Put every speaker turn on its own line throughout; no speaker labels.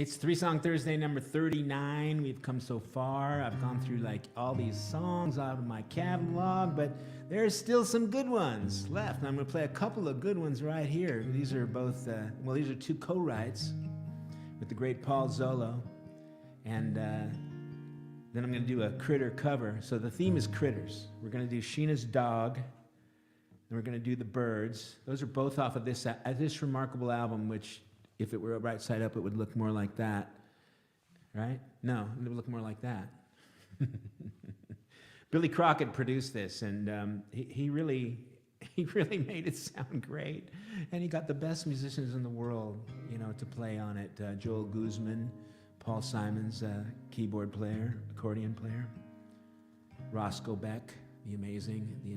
It's Three Song Thursday number 39. We've come so far. I've gone through like all these songs out of my catalog, but there's still some good ones left. And I'm going to play a couple of good ones right here. These are both, these are two co-writes with the great Paul Zollo. And then I'm going to do a critter cover. So the theme is critters. We're going to do Sheila's Dog, and we're going to do the birds. Those are both off of this remarkable album, which, if it were right side up, it would look more like that, right? No, it would look more like that. Billy Crockett produced this, and he really made it sound great. And he got the best musicians in the world, you know, to play on it. Joel Guzman, Paul Simon's keyboard player, accordion player, Roscoe Beck, the amazing, the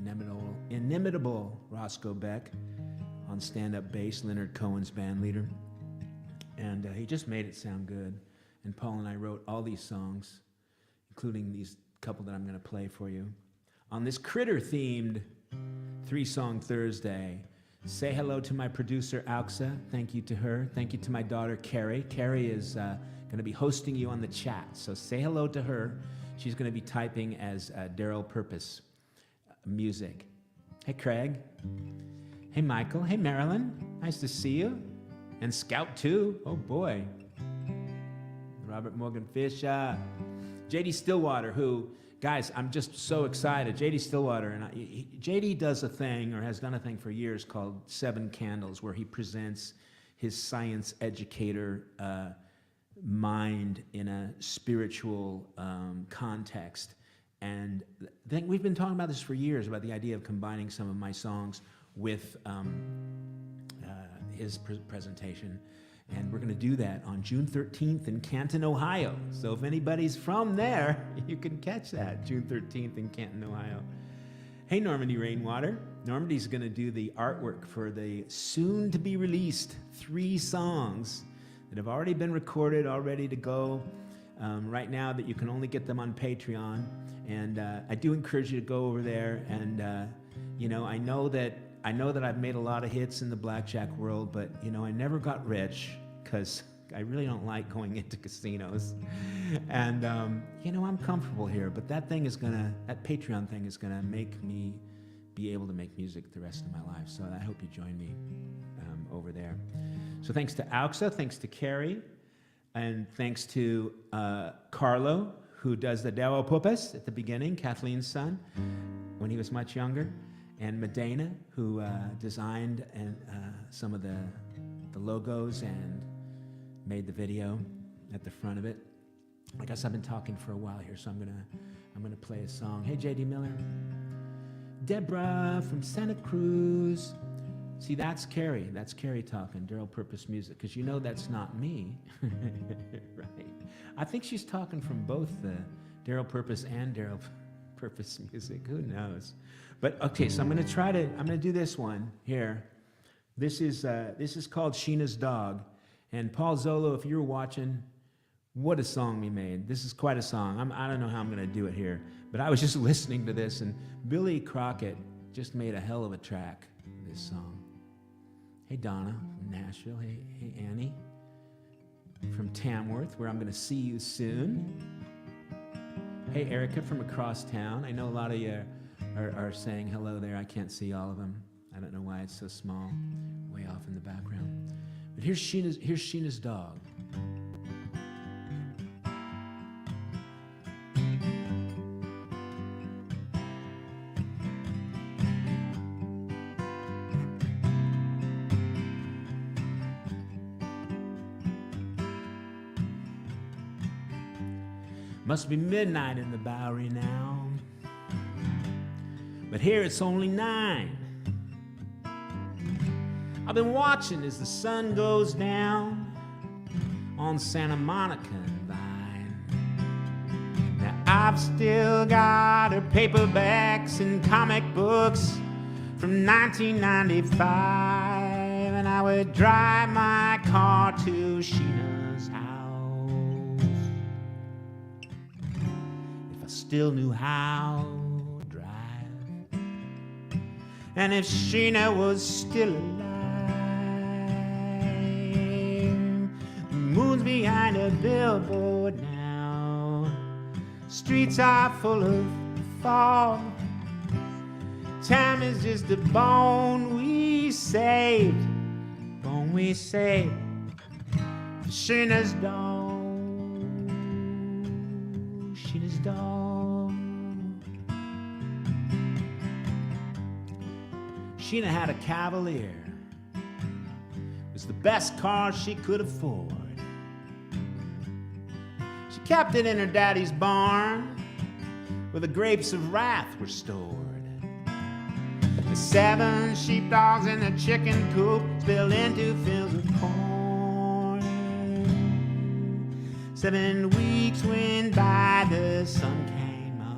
inimitable Roscoe Beck on stand-up bass, Leonard Cohen's band leader. And he just made it sound good. And Paul and I wrote all these songs, including these couple that I'm going to play for you, on this critter-themed three-song Thursday. Say hello to my producer, Auxa. Thank you to her. Thank you to my daughter, Carrie. Carrie is going to be hosting you on the chat, so say hello to her. She's going to be typing as Daryl Purpose music. Hey, Craig. Hey, Michael. Hey, Marilyn. Nice to see you. And Scout too. Oh boy. Robert Morgan Fish. JD Stillwater, who, guys, I'm just so excited. JD Stillwater, and JD does a thing, or has done a thing for years, called Seven Candles, where he presents his science educator mind in a spiritual context. And then we've been talking about this for years, about the idea of combining some of my songs with his presentation, and we're going to do that on June 13th in Canton, Ohio. So if anybody's from there, you can catch that, June 13th in Canton, Ohio. Hey, Normandy Rainwater. Normandy's going to do the artwork for the soon-to-be-released 3 songs that have already been recorded, all ready to go right now, that you can only get them on Patreon. And I do encourage you to go over there, and you know, I know that I've made a lot of hits in the blackjack world, but you know, I never got rich because I really don't like going into casinos. And you know, I'm comfortable here, but that Patreon thing is gonna make me be able to make music the rest of my life. So I hope you join me over there. So thanks to Auxa, thanks to Carrie, and thanks to Carlo, who does the Daryl Purpose at the beginning, Kathleen's son, when he was much younger. And Medina, who designed some of the logos and made the video at the front of it. I guess I've been talking for a while here, so I'm gonna play a song. Hey, J.D. Miller. Deborah from Santa Cruz. See, that's Carrie. That's Carrie talking, Daryl Purpose music, because you know that's not me, right? I think she's talking from both the Daryl Purpose and Daryl Purpose music. Who knows? But okay, so I'm gonna do this one here. This is called Sheila's Dog. And Paul Zollo, if you're watching, what a song we made. This is quite a song. I don't know how I'm gonna do it here, but I was just listening to this, and Billy Crockett just made a hell of a track, this song. Hey, Donna from Nashville. Hey, Annie from Tamworth, where I'm gonna see you soon. Hey, Erica from across town. I know a lot of you are saying hello there. I can't see all of them. I don't know why it's so small, way off in the background. But here's Sheila's Dog. Must be midnight in the Bowery now, but here it's only 9. I've been watching as the sun goes down on Santa Monica and Vine. Now I've still got her paperbacks and comic books from 1995, and I would drive my car to Sheena's house if I still knew how to drive, and if Sheena was still alive. The moon moon's behind a billboard now. Streets are full of fog. Time is just a bone we saved. Bone we saved for Sheena's dog. Sheena's dog. Sheena had a Cavalier. It was the best car she could afford. She kept it in her daddy's barn, where the grapes of wrath were stored. The 7 sheepdogs in the chicken coop spilled into fields of corn. 7 weeks went by, the sun came up.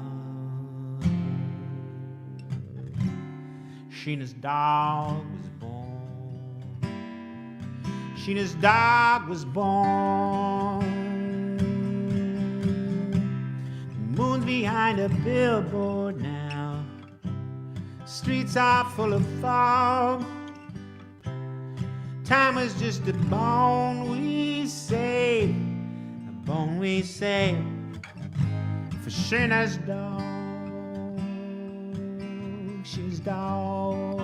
Sheena's dog was born. Sheena's dog was born. The moon's behind a billboard now. Streets are full of fog. Time was just a bone we saved. A bone we saved for Sheena's dog. Sheena's dog.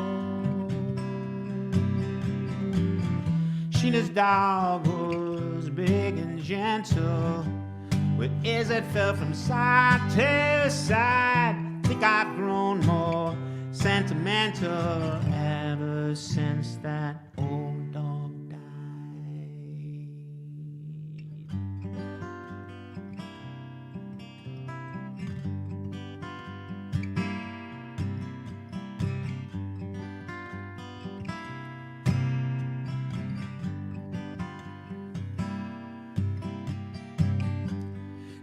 Sheena's dog was big and gentle, with ears that fell from side to side. Think I've grown more sentimental ever since that old dog died.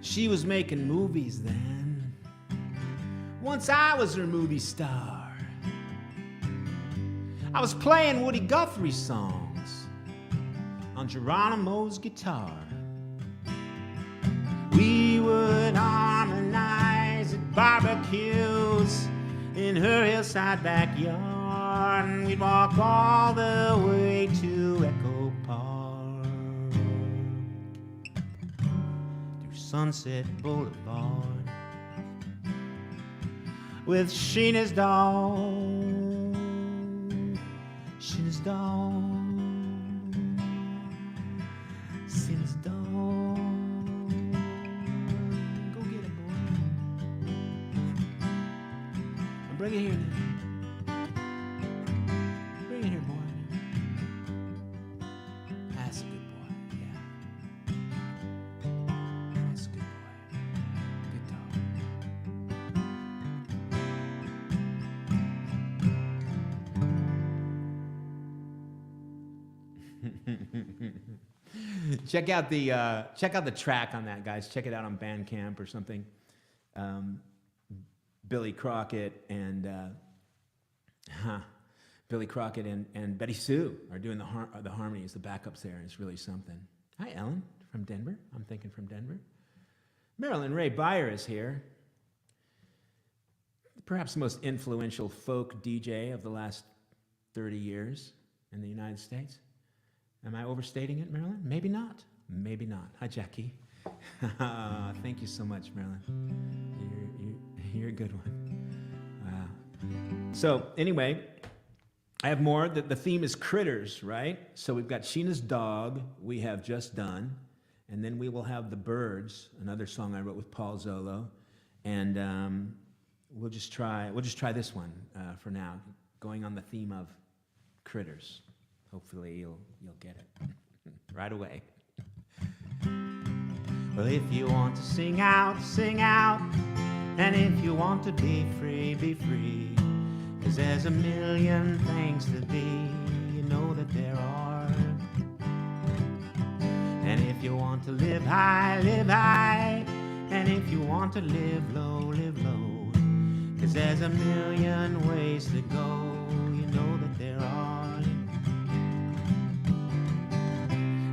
She was making movies then. Once I was her movie star. I was playing Woody Guthrie songs on Geronimo's guitar. We would harmonize at barbecues in her hillside backyard, and we'd walk all the way to Echo Park, through Sunset Boulevard, with Sheena's dog. Sheena's dog. Sheena's dog. Go get it, boy. And bring it here now. Bring it here, boy. That's a good boy. Yeah. That's a good boy. Good dog. Check out the track on that, guys. Check it out on Bandcamp or something. Billy Crockett and Betty Sue are doing the harmonies, the backups there, and it's really something. Hi, Ellen from Denver. I'm thinking from Denver. Marilyn Ray Beyer is here. Perhaps the most influential folk DJ of the last 30 years in the United States. Am I overstating it, Marilyn? Maybe not. Maybe not. Hi, Jackie. Thank you so much, Marilyn. You're a good one. Wow. So anyway, I have more. The theme is critters, right? So we've got Sheena's dog, we have just done. And then we will have The Birds, another song I wrote with Paul Zollo. And we'll just try this one for now, going on the theme of critters. Hopefully you'll get it right away. Well, if you want to sing out, sing out. And if you want to be free, be free. 'Cause there's a million things to be, you know that there are. And if you want to live high, live high. And if you want to live low, live low. 'Cause there's a million ways to go, you know that there are.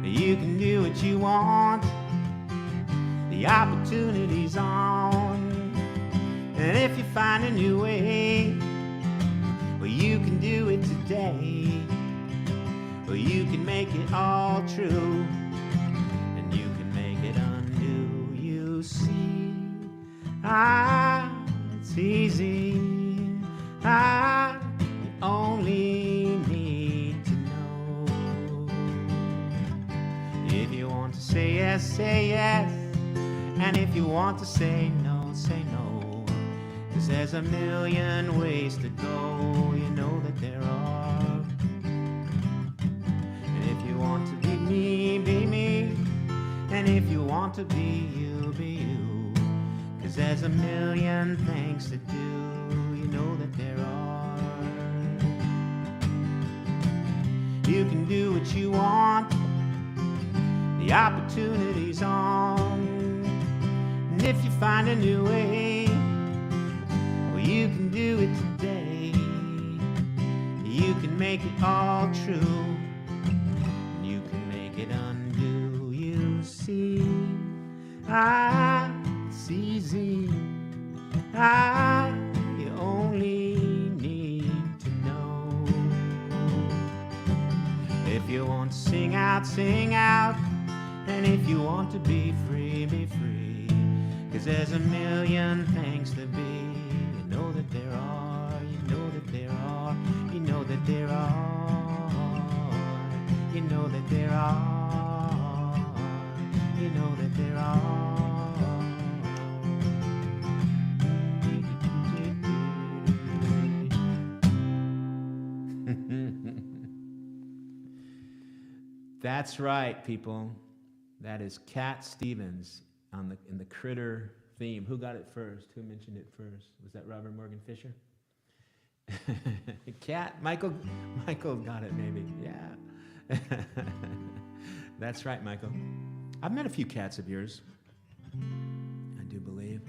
You can do what you want, the opportunity's on. And if you find a new way, well, you can do it today. Well, you can make it all true. It's easy. You only need to know. If you want to say yes, say yes. And if you want to say no, say no. 'Cause there's a million ways to go, you know that there are. And if you want to be me, be me. And if you want to be you, be you. 'Cause there's a million things to do, you know that there are. You can do what you want, the opportunity's on. And if you find a new way, well, you can do it today. You can make it all true, and you can make it undo. You see, it's easy. You only need to know. If you want to sing out, sing out. And if you want to be free, be free. 'Cause there's a million things to be. You know that there are. You know that there are. You know that there are. You know that there are. You know that there are. That's right, people. That is Cat Stevens in the Critter theme. Who got it first? Who mentioned it first? Was that Robert Morgan Fisher? Cat, Michael got it maybe. Yeah. That's right, Michael. I've met a few cats of yours, I do believe.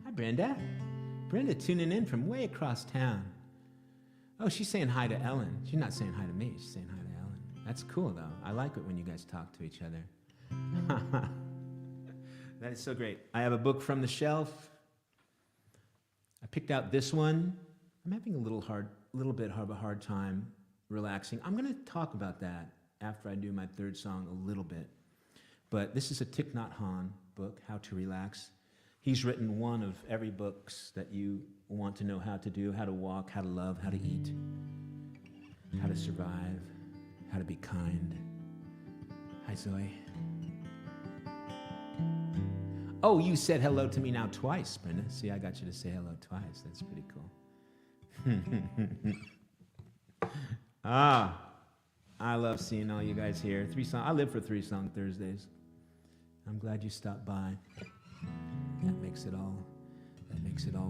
Hi, Brenda. Brenda tuning in from way across town. Oh, she's saying hi to Ellen. She's not saying hi to me. She's saying hi to Ellen. That's cool, though. I like it when you guys talk to each other. That is so great. I have a book from the shelf. I picked out this one. I'm having a little bit of a hard time relaxing. I'm going to talk about that after I do my third song a little bit. But this is a Thich Nhat Hanh book, How to Relax. He's written one of every books that you want to know how to do, how to walk, how to love, how to eat, how to survive, how to be kind. Hi, Zoe. Oh, you said hello to me now twice, Brenda. See, I got you to say hello twice. That's pretty cool. I love seeing all you guys here. I live for 3 Song Thursdays. I'm glad you stopped by. That makes it all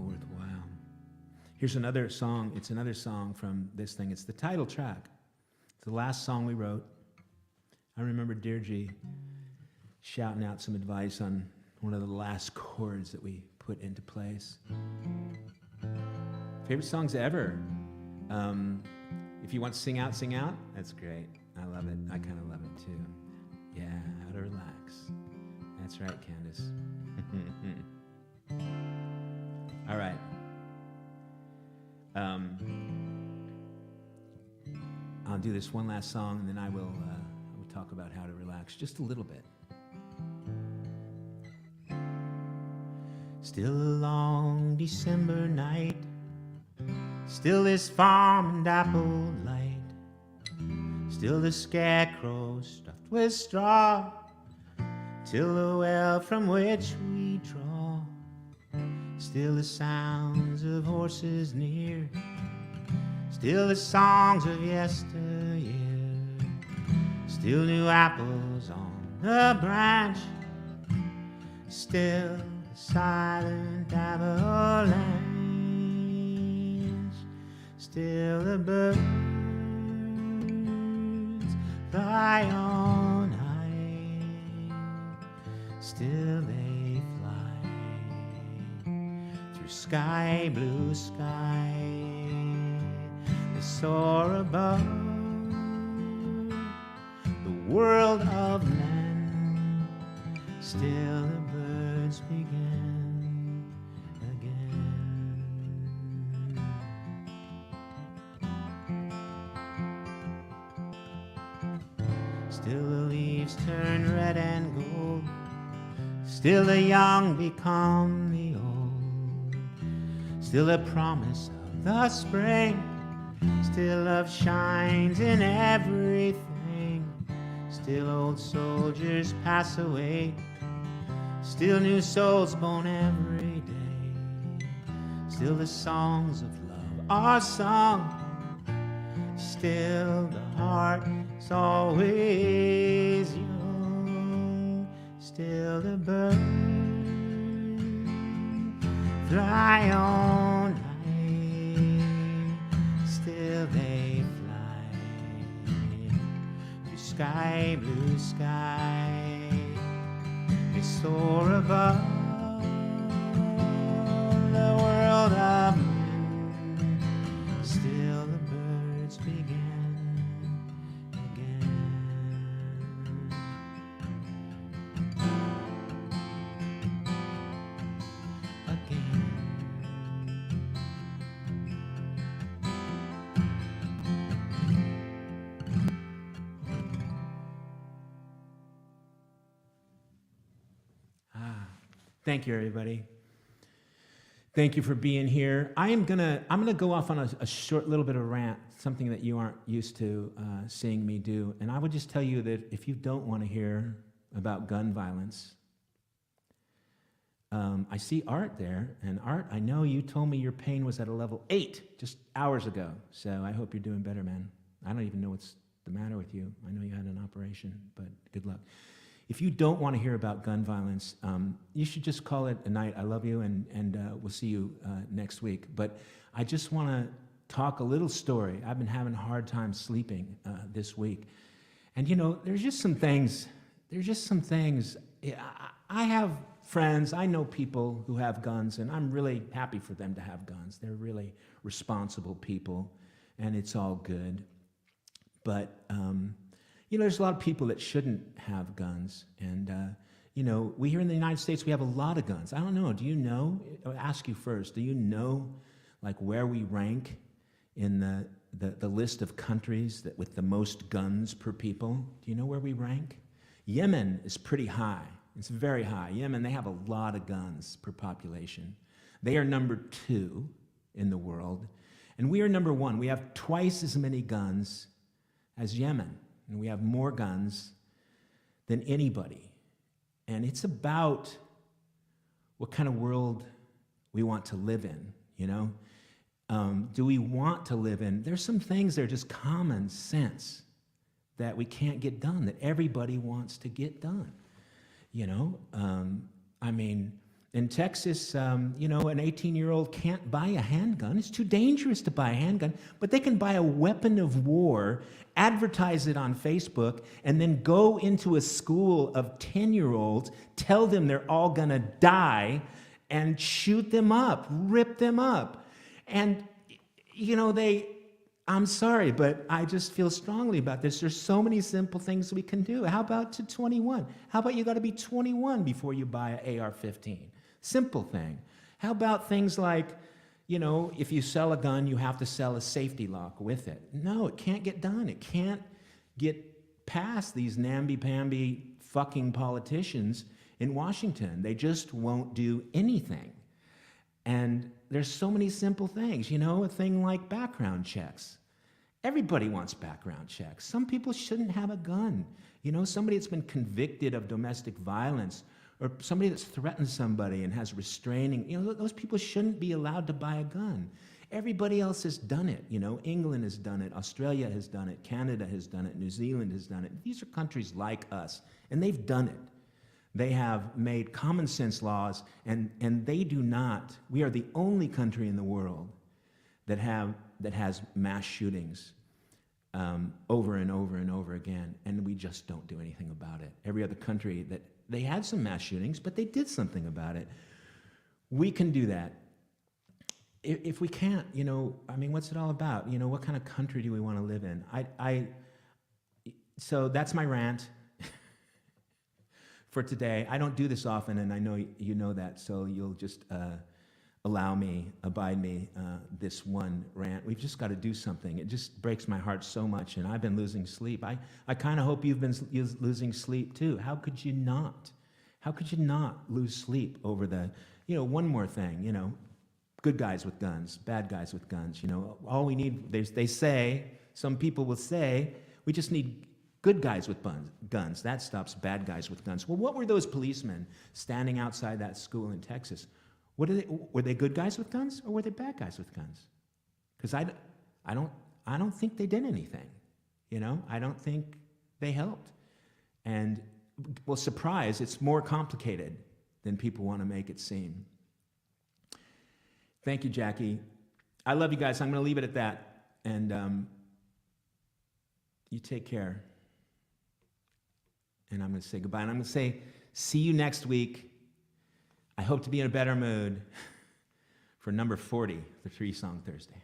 worthwhile. Here's another song. It's another song from this thing. It's the title track. It's the last song we wrote. I remember Deirdre shouting out some advice on one of the last chords that we put into place. Favorite songs ever. If you want to sing out, that's great. I love it. I kind of love it too. Yeah, how to relax. That's right, Candace. All right. I'll do this one last song, and then I will talk about how to relax just a little bit. Still a long December night, still this farm and apple light, still the scarecrow stuffed with straw, till the well from which we draw, still the sounds of horses near, still the songs of yesteryear, still new apples on the branch, still the silent avalanche, still the birds fly on high, still they fly through sky, blue sky, they soar above the world of men, still the birds begin again. Still the leaves turn red and gold, Still the young become the old. Still the promise of the spring. Still love shines in everything. Still old soldiers pass away. Still new souls born every day. Still the songs of love are sung. Still the heart is always young. Still the birds fly all night. Still they fly through sky, blue sky. They soar above the world of men. Still the birds begin again. Thank you, everybody. Thank you for being here. I'm gonna go off on a short little bit of rant, something that you aren't used to seeing me do. And I would just tell you that if you don't want to hear about gun violence, I see Art there, and Art, I know you told me your pain was at a level 8 just hours ago. So I hope you're doing better, man. I don't even know what's the matter with you. I know you had an operation, but good luck. If you don't want to hear about gun violence, you should just call it a night. I love you, and we'll see you next week. But I just want to talk a little story. I've been having a hard time sleeping this week. And, you know, there's just some things. I have friends, I know people who have guns, and I'm really happy for them to have guns. They're really responsible people, and it's all good. But, you know, there's a lot of people that shouldn't have guns. And, you know, we here in the United States, we have a lot of guns. I don't know, do you know? I'll ask you first, do you know, like, where we rank in the list of countries that with the most guns per people? Do you know where we rank? Yemen is pretty high. It's very high. Yemen, they have a lot of guns per population. They are number 2 in the world. And we are number 1. We have twice as many guns as Yemen. And we have more guns than anybody. And it's about what kind of world we want to live in, you know? Do we want to live in? There's some things that are just common sense that we can't get done, that everybody wants to get done, you know? I mean, in Texas, you know, an 18-year-old can't buy a handgun. It's too dangerous to buy a handgun, but they can buy a weapon of war, advertise it on Facebook, and then go into a school of 10-year-olds, tell them they're all gonna die, and shoot them up, rip them up. And, you know, I'm sorry, but I just feel strongly about this. There's so many simple things we can do. How about to 21? How about you gotta be 21 before you buy an AR-15? Simple thing. How about things like, you know, if you sell a gun, you have to sell a safety lock with it. No, it can't get done. It can't get past these namby-pamby fucking politicians in Washington. They just won't do anything. And there's so many simple things, you know, a thing like background checks. Everybody wants background checks. Some people shouldn't have a gun. You know, somebody that's been convicted of domestic violence, or somebody that's threatened somebody and has restraining, you know, those people shouldn't be allowed to buy a gun. Everybody else has done it, you know. England has done it, Australia has done it, Canada has done it, New Zealand has done it. These are countries like us, and they've done it. They have made common sense laws, and they do not. We are the only country in the world that has mass shootings over and over and over again, and we just don't do anything about it. Every other country that they had some mass shootings, but they did something about it. We can do that. If we can't, you know, I mean, what's it all about? You know, what kind of country do we want to live in? So that's my rant for today. I don't do this often, and I know you know that, so you'll just abide me this one rant. We've just got to do something. It just breaks my heart so much, and I've been losing sleep. I kind of hope you've been losing sleep too. How could you not? How could you not lose sleep over the, one more thing, good guys with guns, bad guys with guns, all we need, they say, some people will say, we just need good guys with guns. That stops bad guys with guns. Well, what were those policemen standing outside that school in Texas? Were they good guys with guns or were they bad guys with guns? Because I don't think they did anything. I don't think they helped. And, well, surprise, it's more complicated than people want to make it seem. Thank you, Jackie. I love you guys. I'm going to leave it at that. And you take care. And I'm going to say goodbye. And I'm going to say, see you next week. I hope to be in a better mood for number 40, the 3-Song Thursday.